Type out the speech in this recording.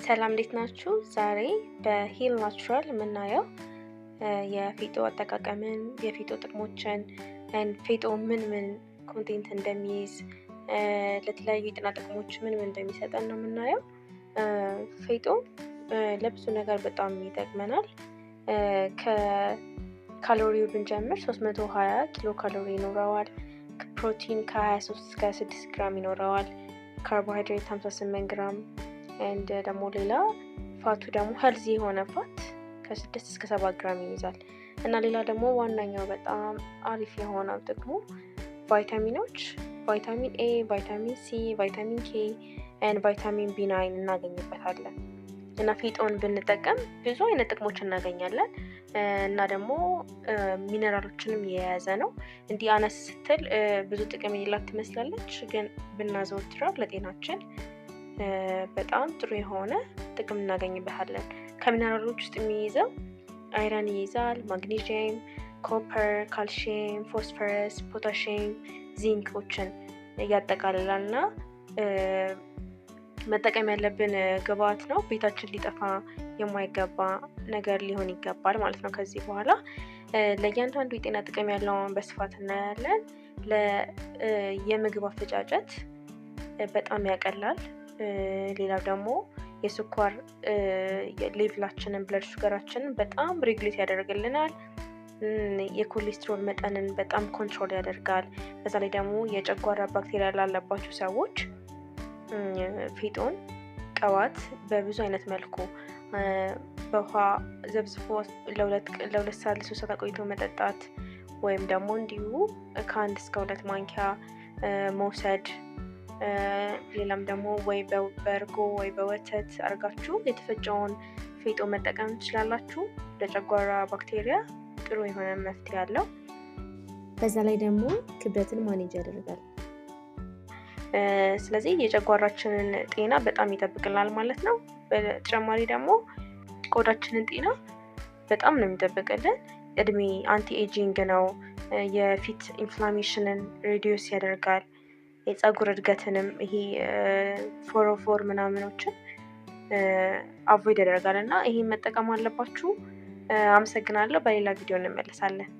ሰላም እንዴት ናችሁ? ዛሬ በሂል ናቹራል የምናየው የፊጦ አጠቃቀምን፣ የፊጦ ጥቅሞችን፣ ፊጦ ምን ኮንቴንት እንደሚይዝ፣ ለተለያዩ የጤና ጥቅሞች ምን እንደሚሰጠን ነው የምናየው። ፊጦ ለብዙ ነገር በጣም ይጠቅመናል። ከካሎሪው ብንጀምር 320 ኪሎ ካሎሪ ይኖረዋል። ፕሮቲን ከ23 እስከ 6 ግራም ይኖረዋል። ካርቦሃይድሬት 58 ግራም and ደግሞ ሌላ ፋቱ ደግሞ ሄልዚ የሆነ ፋት ከ6 እስከ 7 ግራም ይይዛል። እና ሌላ ደግሞ ዋናኛው በጣም አሪፍ የሆነው ጥቅሙ ቫይታሚኖች ቫይታሚን ኤ፣ ቫይታሚን ሲ፣ ቫይታሚን ኬ and ቫይታሚን ቢ9 እናገኝበታለን። እና ፊጦን ብንጠቀም ብዙ አይነት ጥቅሞች እናገኛለን። እና ደግሞ ሚነራሎችንም የያዘ ነው። እንዲህ አነስ ስትል ብዙ ጥቅም የሌላት ትመስላለች፣ ግን ብናዘወትረው ለጤናችን በጣም ጥሩ የሆነ ጥቅም እናገኝበታለን። ከሚነራሎች ውስጥ የሚይዘው አይረን ይይዛል፣ ማግኔዥየም፣ ኮፐር፣ ካልሽየም፣ ፎስፈረስ፣ ፖታሽየም፣ ዚንኮችን ያጠቃልላል እና መጠቀም ያለብን ግብዓት ነው። ቤታችን ሊጠፋ የማይገባ ነገር ሊሆን ይገባል ማለት ነው። ከዚህ በኋላ ለእያንዳንዱ የጤና ጥቅም ያለውን በስፋት እናያለን። የምግብ አፈጫጨት በጣም ያቀላል። ሌላው ደግሞ የስኳር ሌቭላችንን ብለድ ሹገራችንን በጣም ሬጉሌት ያደርግልናል። የኮሌስትሮል መጠንን በጣም ኮንትሮል ያደርጋል። በዛ ላይ ደግሞ የጨጓራ ባክቴሪያ ላለባቸው ሰዎች ፊጦን ቅባት በብዙ አይነት መልኩ በውሃ ዘብዝፎ ለሁለት ሰዓት ለ3 ሰዓት ቆይቶ መጠጣት ወይም ደግሞ እንዲሁ ከ1 እስከ 2 ማንኪያ መውሰድ። ሌላም ደግሞ ወይ በእርጎ ወይ በወተት አርጋችሁ የተፈጨውን ፊጦ መጠቀም ትችላላችሁ። ለጨጓራ ባክቴሪያ ጥሩ የሆነ መፍትሄ አለው። በዛ ላይ ደግሞ ክብደትን ማኔጅ ያደርጋል። ስለዚህ የጨጓራችንን ጤና በጣም ይጠብቅልናል ማለት ነው። በተጨማሪ ደግሞ ቆዳችንን ጤና በጣም ነው የሚጠብቅልን። እድሜ አንቲ ኤጂንግ ነው። የፊት ኢንፍላሜሽንን ሪዲዩስ ያደርጋል። የፀጉር እድገትንም ይሄ ፎሮፎር ምናምኖችን አቮይድ ያደርጋል እና ይሄን መጠቀም አለባችሁ። አመሰግናለሁ። በሌላ ቪዲዮ እንመለሳለን።